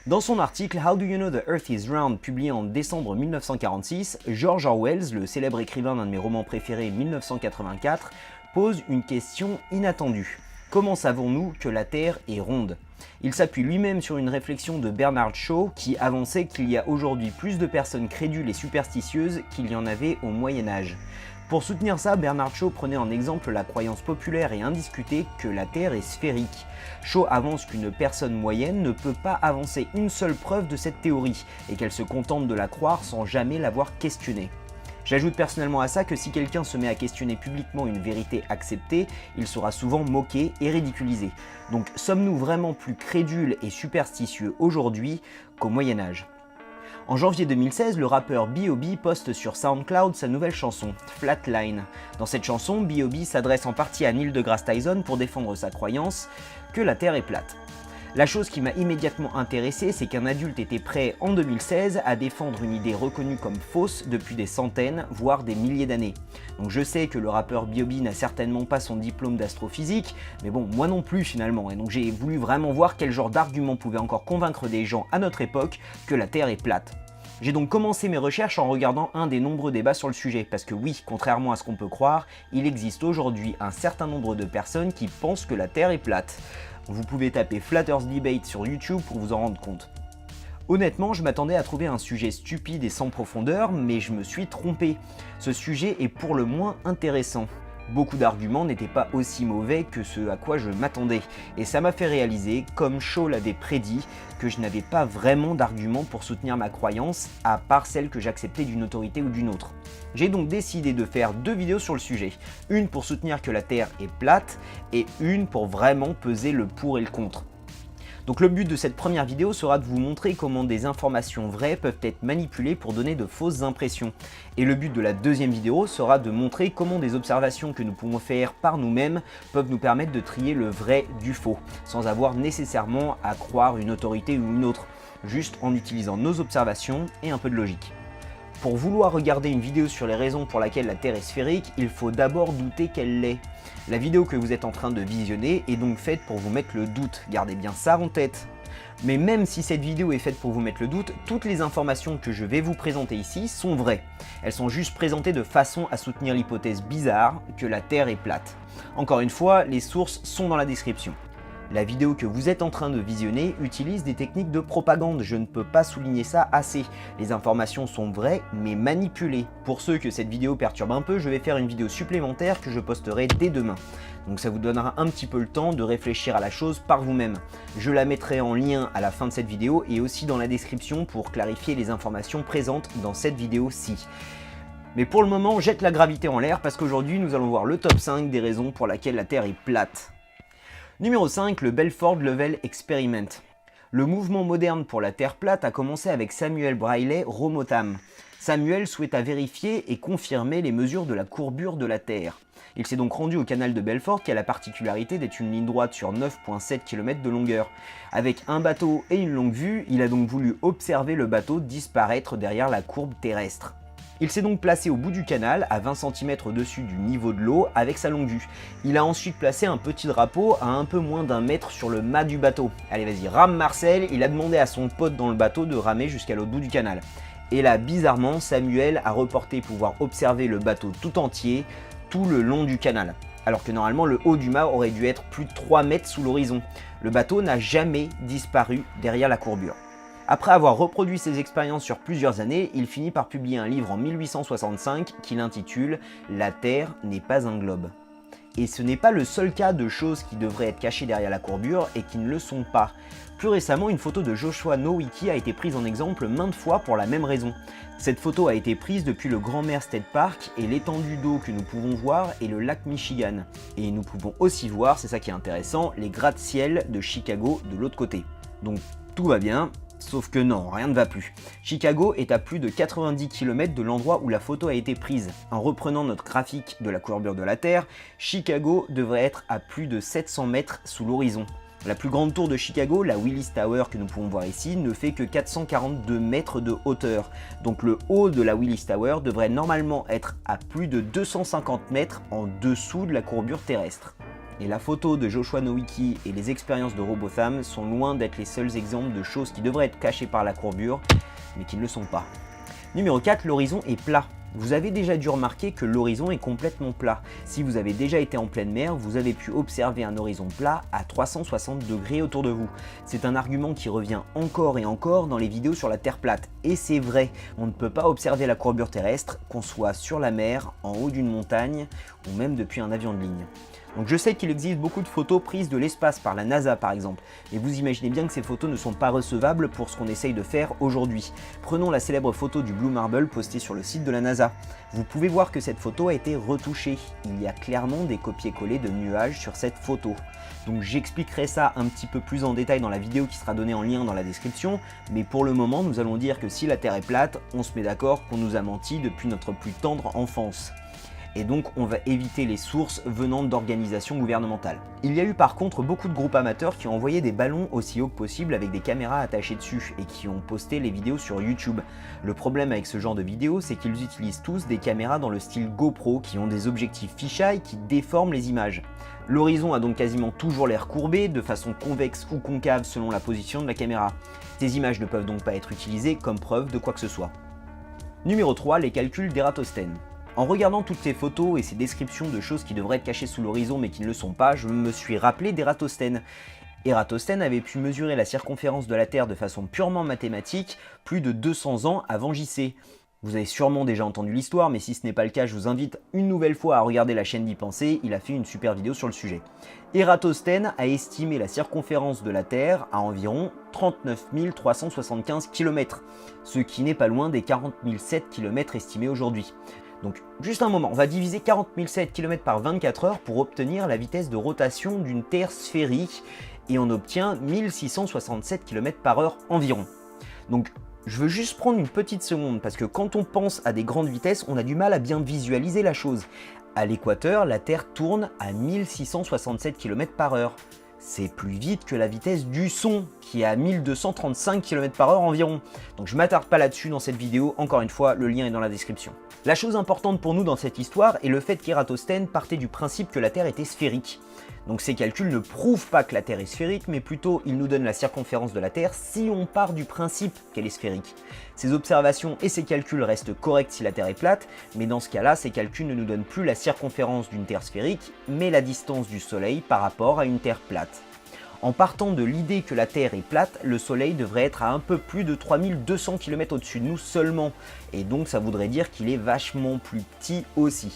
Dans son article How do you know the Earth is round, publié en décembre 1946, George Orwell, le célèbre écrivain d'un de mes romans préférés 1984, pose une question inattendue. Comment savons-nous que la Terre est ronde? Il s'appuie lui-même sur une réflexion de Bernard Shaw qui avançait qu'il y a aujourd'hui plus de personnes crédules et superstitieuses qu'il y en avait au Moyen-Âge. Pour soutenir ça, Bernard Shaw prenait en exemple la croyance populaire et indiscutée que la Terre est sphérique. Shaw avance qu'une personne moyenne ne peut pas avancer une seule preuve de cette théorie et qu'elle se contente de la croire sans jamais l'avoir questionnée. J'ajoute personnellement à ça que si quelqu'un se met à questionner publiquement une vérité acceptée, il sera souvent moqué et ridiculisé. Donc sommes-nous vraiment plus crédules et superstitieux aujourd'hui qu'au Moyen-Âge? En janvier 2016, le rappeur B.O.B poste sur SoundCloud sa nouvelle chanson, Flatline. Dans cette chanson, B.O.B s'adresse en partie à Neil deGrasse Tyson pour défendre sa croyance que la Terre est plate. La chose qui m'a immédiatement intéressé, c'est qu'un adulte était prêt en 2016 à défendre une idée reconnue comme fausse depuis des centaines, voire des milliers d'années. Donc je sais que le rappeur B.O.B n'a certainement pas son diplôme d'astrophysique, mais bon, moi non plus finalement, et donc j'ai voulu vraiment voir quel genre d'argument pouvait encore convaincre des gens à notre époque que la Terre est plate. J'ai donc commencé mes recherches en regardant un des nombreux débats sur le sujet, parce que oui, contrairement à ce qu'on peut croire, il existe aujourd'hui un certain nombre de personnes qui pensent que la Terre est plate. Vous pouvez taper Flat Earth Debate sur YouTube pour vous en rendre compte. Honnêtement, je m'attendais à trouver un sujet stupide et sans profondeur, mais je me suis trompé. Ce sujet est pour le moins intéressant. Beaucoup d'arguments n'étaient pas aussi mauvais que ce à quoi je m'attendais, et ça m'a fait réaliser, comme Shaw l'avait prédit, que je n'avais pas vraiment d'arguments pour soutenir ma croyance, à part celle que j'acceptais d'une autorité ou d'une autre. J'ai donc décidé de faire deux vidéos sur le sujet, une pour soutenir que la Terre est plate, et une pour vraiment peser le pour et le contre. Donc le but de cette première vidéo sera de vous montrer comment des informations vraies peuvent être manipulées pour donner de fausses impressions. Et le but de la deuxième vidéo sera de montrer comment des observations que nous pouvons faire par nous-mêmes peuvent nous permettre de trier le vrai du faux, sans avoir nécessairement à croire une autorité ou une autre, juste en utilisant nos observations et un peu de logique. Pour vouloir regarder une vidéo sur les raisons pour lesquelles la Terre est sphérique, il faut d'abord douter qu'elle l'est. La vidéo que vous êtes en train de visionner est donc faite pour vous mettre le doute, gardez bien ça en tête. Mais même si cette vidéo est faite pour vous mettre le doute, toutes les informations que je vais vous présenter ici sont vraies. Elles sont juste présentées de façon à soutenir l'hypothèse bizarre que la Terre est plate. Encore une fois, les sources sont dans la description. La vidéo que vous êtes en train de visionner utilise des techniques de propagande, je ne peux pas souligner ça assez. Les informations sont vraies, mais manipulées. Pour ceux que cette vidéo perturbe un peu, je vais faire une vidéo supplémentaire que je posterai dès demain. Donc ça vous donnera un petit peu le temps de réfléchir à la chose par vous-même. Je la mettrai en lien à la fin de cette vidéo et aussi dans la description pour clarifier les informations présentes dans cette vidéo-ci. Mais pour le moment, jette la gravité en l'air parce qu'aujourd'hui nous allons voir le top 5 des raisons pour lesquelles la Terre est plate. Numéro 5, le Belford Level Experiment. Le mouvement moderne pour la Terre plate a commencé avec Samuel Brayley Rowbotham. Samuel souhaita vérifier et confirmer les mesures de la courbure de la Terre. Il s'est donc rendu au canal de Belfort qui a la particularité d'être une ligne droite sur 9,7 km de longueur. Avec un bateau et une longue vue, il a donc voulu observer le bateau disparaître derrière la courbe terrestre. Il s'est donc placé au bout du canal, à 20 cm au-dessus du niveau de l'eau, avec sa longue vue. Il a ensuite placé un petit drapeau à un peu moins d'1 mètre sur le mât du bateau. Allez vas-y, rame Marcel, il a demandé à son pote dans le bateau de ramer jusqu'à l'autre bout du canal. Et là, bizarrement, Samuel a reporté pouvoir observer le bateau tout entier, tout le long du canal. Alors que normalement, le haut du mât aurait dû être plus de 3 mètres sous l'horizon. Le bateau n'a jamais disparu derrière la courbure. Après avoir reproduit ses expériences sur plusieurs années, il finit par publier un livre en 1865 qu'il intitule « La Terre n'est pas un globe ». Et ce n'est pas le seul cas de choses qui devraient être cachées derrière la courbure et qui ne le sont pas. Plus récemment, une photo de Joshua Nowicki a été prise en exemple maintes fois pour la même raison. Cette photo a été prise depuis le Grand Mare State Park et l'étendue d'eau que nous pouvons voir est le lac Michigan. Et nous pouvons aussi voir, c'est ça qui est intéressant, les gratte-ciel de Chicago de l'autre côté. Donc tout va bien. Sauf que non, rien ne va plus. Chicago est à plus de 90 km de l'endroit où la photo a été prise. En reprenant notre graphique de la courbure de la Terre, Chicago devrait être à plus de 700 mètres sous l'horizon. La plus grande tour de Chicago, la Willis Tower que nous pouvons voir ici, ne fait que 442 mètres de hauteur. Donc le haut de la Willis Tower devrait normalement être à plus de 250 mètres en dessous de la courbure terrestre. Et la photo de Joshua Nowicki et les expériences de Robotham sont loin d'être les seuls exemples de choses qui devraient être cachées par la courbure, mais qui ne le sont pas. Numéro 4, l'horizon est plat. Vous avez déjà dû remarquer que l'horizon est complètement plat. Si vous avez déjà été en pleine mer, vous avez pu observer un horizon plat à 360 degrés autour de vous. C'est un argument qui revient encore et encore dans les vidéos sur la Terre plate. Et c'est vrai, on ne peut pas observer la courbure terrestre, qu'on soit sur la mer, en haut d'une montagne, ou même depuis un avion de ligne. Donc je sais qu'il existe beaucoup de photos prises de l'espace par la NASA par exemple, et vous imaginez bien que ces photos ne sont pas recevables pour ce qu'on essaye de faire aujourd'hui. Prenons la célèbre photo du Blue Marble postée sur le site de la NASA. Vous pouvez voir que cette photo a été retouchée. Il y a clairement des copier-coller de nuages sur cette photo. Donc j'expliquerai ça un petit peu plus en détail dans la vidéo qui sera donnée en lien dans la description, mais pour le moment nous allons dire que si la Terre est plate, on se met d'accord qu'on nous a menti depuis notre plus tendre enfance. Et donc on va éviter les sources venant d'organisations gouvernementales. Il y a eu par contre beaucoup de groupes amateurs qui ont envoyé des ballons aussi haut que possible avec des caméras attachées dessus et qui ont posté les vidéos sur YouTube. Le problème avec ce genre de vidéos, c'est qu'ils utilisent tous des caméras dans le style GoPro qui ont des objectifs fisheye qui déforment les images. L'horizon a donc quasiment toujours l'air courbé, de façon convexe ou concave selon la position de la caméra. Ces images ne peuvent donc pas être utilisées comme preuve de quoi que ce soit. Numéro 3, les calculs d'Ératosthène. En regardant toutes ces photos et ces descriptions de choses qui devraient être cachées sous l'horizon mais qui ne le sont pas, je me suis rappelé d'Ératosthène. Ératosthène avait pu mesurer la circonférence de la Terre de façon purement mathématique plus de 200 ans avant JC. Vous avez sûrement déjà entendu l'histoire, mais si ce n'est pas le cas, je vous invite une nouvelle fois à regarder la chaîne d'Y Penser, il a fait une super vidéo sur le sujet. Ératosthène a estimé la circonférence de la Terre à environ 39 375 km, ce qui n'est pas loin des 40 007 km estimés aujourd'hui. Donc juste un moment, on va diviser 40 007 km par 24 heures pour obtenir la vitesse de rotation d'une Terre sphérique et on obtient 1667 km par heure environ. Donc je veux juste prendre une petite seconde parce que quand on pense à des grandes vitesses, on a du mal à bien visualiser la chose. À l'équateur, la Terre tourne à 1667 km par heure. C'est plus vite que la vitesse du son, qui est à 1235 km par heure environ. Donc je ne m'attarde pas là-dessus dans cette vidéo, encore une fois, le lien est dans la description. La chose importante pour nous dans cette histoire est le fait qu'Ératosthène partait du principe que la Terre était sphérique. Donc ces calculs ne prouvent pas que la Terre est sphérique, mais plutôt ils nous donnent la circonférence de la Terre si on part du principe qu'elle est sphérique. Ces observations et ces calculs restent corrects si la Terre est plate, mais dans ce cas-là, ces calculs ne nous donnent plus la circonférence d'une Terre sphérique, mais la distance du Soleil par rapport à une Terre plate. En partant de l'idée que la Terre est plate, le Soleil devrait être à un peu plus de 3200 km au-dessus de nous seulement, et donc ça voudrait dire qu'il est vachement plus petit aussi.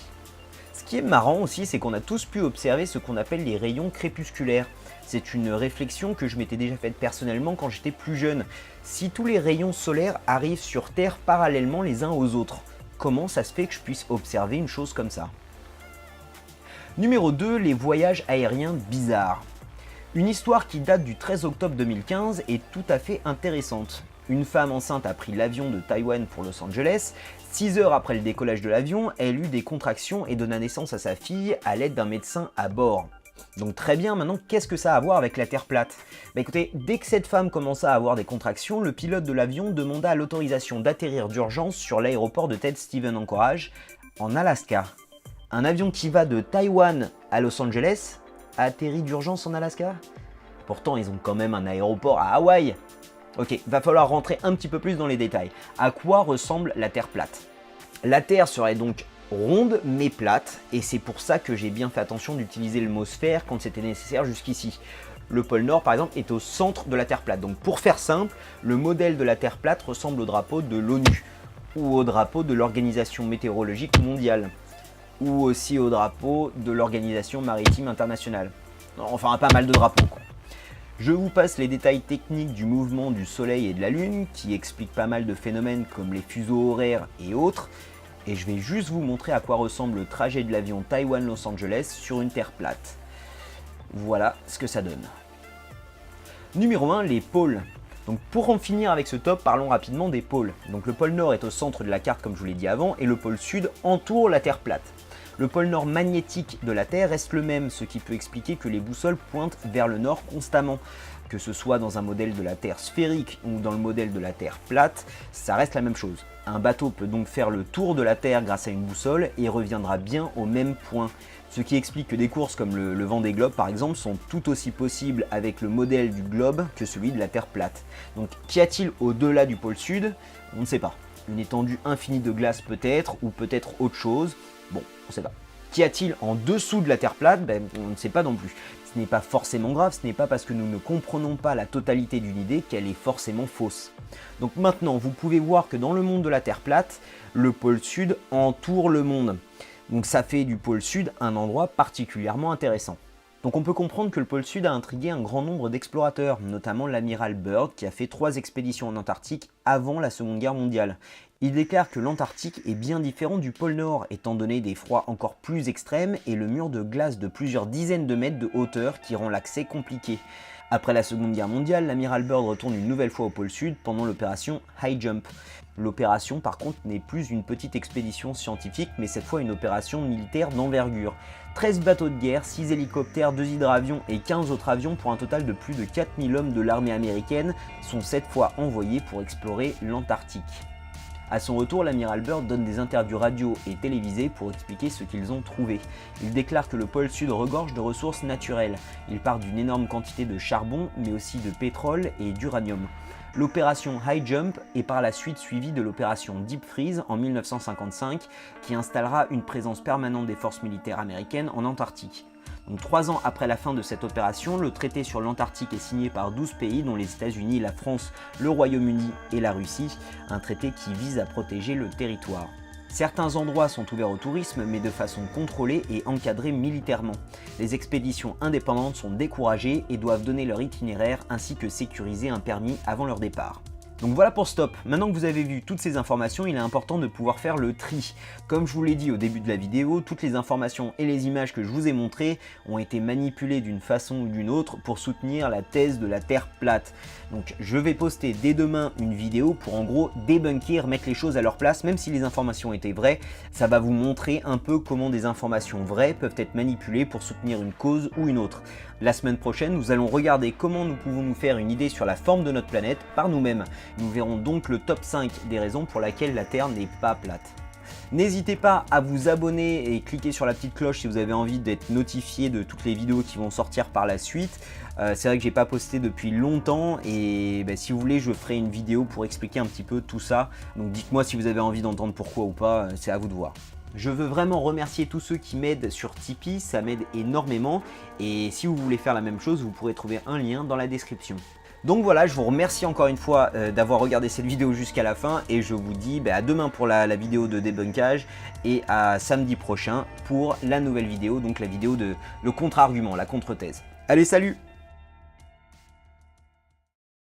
Ce qui est marrant aussi, c'est qu'on a tous pu observer ce qu'on appelle les rayons crépusculaires. C'est une réflexion que je m'étais déjà faite personnellement quand j'étais plus jeune. Si tous les rayons solaires arrivent sur Terre parallèlement les uns aux autres, comment ça se fait que je puisse observer une chose comme ça? Numéro 2, les voyages aériens bizarres. Une histoire qui date du 13 octobre 2015 est tout à fait intéressante. Une femme enceinte a pris l'avion de Taïwan pour Los Angeles. 6 heures après le décollage de l'avion, elle eut des contractions et donna naissance à sa fille à l'aide d'un médecin à bord. Donc très bien, maintenant qu'est-ce que ça a à voir avec la Terre plate? Bah écoutez, dès que cette femme commença à avoir des contractions, le pilote de l'avion demanda l'autorisation d'atterrir d'urgence sur l'aéroport de Ted Stevens Anchorage, en Alaska. Un avion qui va de Taïwan à Los Angeles atterrit d'urgence en Alaska? Pourtant, ils ont quand même un aéroport à Hawaï. Ok, va falloir rentrer un petit peu plus dans les détails. À quoi ressemble la Terre plate? La Terre serait donc ronde mais plate, et c'est pour ça que j'ai bien fait attention d'utiliser le mot sphère quand c'était nécessaire jusqu'ici. Le pôle Nord, par exemple, est au centre de la Terre plate. Donc pour faire simple, le modèle de la Terre plate ressemble au drapeau de l'ONU, ou au drapeau de l'Organisation météorologique mondiale, ou aussi au drapeau de l'Organisation maritime internationale. Enfin, pas mal de drapeaux, quoi. Je vous passe les détails techniques du mouvement du Soleil et de la Lune, qui expliquent pas mal de phénomènes comme les fuseaux horaires et autres, et je vais juste vous montrer à quoi ressemble le trajet de l'avion Taïwan-Los Angeles sur une Terre plate. Voilà ce que ça donne. Numéro 1, les pôles. Donc pour en finir avec ce top, parlons rapidement des pôles. Donc le pôle Nord est au centre de la carte comme je vous l'ai dit avant, et le pôle Sud entoure la Terre plate. Le pôle nord magnétique de la Terre reste le même, ce qui peut expliquer que les boussoles pointent vers le nord constamment. Que ce soit dans un modèle de la Terre sphérique ou dans le modèle de la Terre plate, ça reste la même chose. Un bateau peut donc faire le tour de la Terre grâce à une boussole et reviendra bien au même point. Ce qui explique que des courses comme le Vendée Globe par exemple sont tout aussi possibles avec le modèle du globe que celui de la Terre plate. Donc qu'y a-t-il au-delà du pôle sud? On ne sait pas. Une étendue infinie de glace peut-être, ou peut-être autre chose. Bon, on ne sait pas. Qu'y a-t-il en dessous de la Terre plate? On ne sait pas non plus. Ce n'est pas forcément grave, ce n'est pas parce que nous ne comprenons pas la totalité d'une idée qu'elle est forcément fausse. Donc maintenant, vous pouvez voir que dans le monde de la Terre plate, le pôle sud entoure le monde. Donc ça fait du pôle sud un endroit particulièrement intéressant. Donc on peut comprendre que le pôle sud a intrigué un grand nombre d'explorateurs, notamment l'amiral Byrd qui a fait 3 expéditions en Antarctique avant la Seconde Guerre mondiale. Il déclare que l'Antarctique est bien différent du pôle Nord, étant donné des froids encore plus extrêmes et le mur de glace de plusieurs dizaines de mètres de hauteur qui rend l'accès compliqué. Après la Seconde Guerre mondiale, l'amiral Byrd retourne une nouvelle fois au pôle Sud pendant l'opération High Jump. L'opération par contre n'est plus une petite expédition scientifique mais cette fois une opération militaire d'envergure. 13 bateaux de guerre, 6 hélicoptères, 2 hydravions et 15 autres avions pour un total de plus de 4000 hommes de l'armée américaine sont cette fois envoyés pour explorer l'Antarctique. A son retour, l'amiral Byrd donne des interviews radio et télévisées pour expliquer ce qu'ils ont trouvé. Il déclare que le pôle sud regorge de ressources naturelles. Il part d'une énorme quantité de charbon, mais aussi de pétrole et d'uranium. L'opération High Jump est par la suite suivie de l'opération Deep Freeze en 1955, qui installera une présence permanente des forces militaires américaines en Antarctique. Donc 3 ans après la fin de cette opération, le traité sur l'Antarctique est signé par 12 pays dont les États-Unis, la France, le Royaume-Uni et la Russie, un traité qui vise à protéger le territoire. Certains endroits sont ouverts au tourisme mais de façon contrôlée et encadrée militairement. Les expéditions indépendantes sont découragées et doivent donner leur itinéraire ainsi que sécuriser un permis avant leur départ. Donc voilà pour Stop. Maintenant que vous avez vu toutes ces informations, il est important de pouvoir faire le tri. Comme je vous l'ai dit au début de la vidéo, toutes les informations et les images que je vous ai montrées ont été manipulées d'une façon ou d'une autre pour soutenir la thèse de la Terre plate. Donc je vais poster dès demain une vidéo pour en gros débunker, mettre les choses à leur place, même si les informations étaient vraies, ça va vous montrer un peu comment des informations vraies peuvent être manipulées pour soutenir une cause ou une autre. La semaine prochaine, nous allons regarder comment nous pouvons nous faire une idée sur la forme de notre planète par nous-mêmes. Nous verrons donc le top 5 des raisons pour lesquelles la Terre n'est pas plate. N'hésitez pas à vous abonner et cliquer sur la petite cloche si vous avez envie d'être notifié de toutes les vidéos qui vont sortir par la suite. C'est vrai que j'ai pas posté depuis longtemps et si vous voulez je ferai une vidéo pour expliquer un petit peu tout ça. Donc dites-moi si vous avez envie d'entendre pourquoi ou pas, c'est à vous de voir. Je veux vraiment remercier tous ceux qui m'aident sur Tipeee, ça m'aide énormément et si vous voulez faire la même chose, vous pourrez trouver un lien dans la description. Donc voilà, je vous remercie encore une fois d'avoir regardé cette vidéo jusqu'à la fin et je vous dis à demain pour la vidéo de débunkage et à samedi prochain pour la nouvelle vidéo, donc la vidéo de le contre-argument, la contre-thèse. Allez, salut!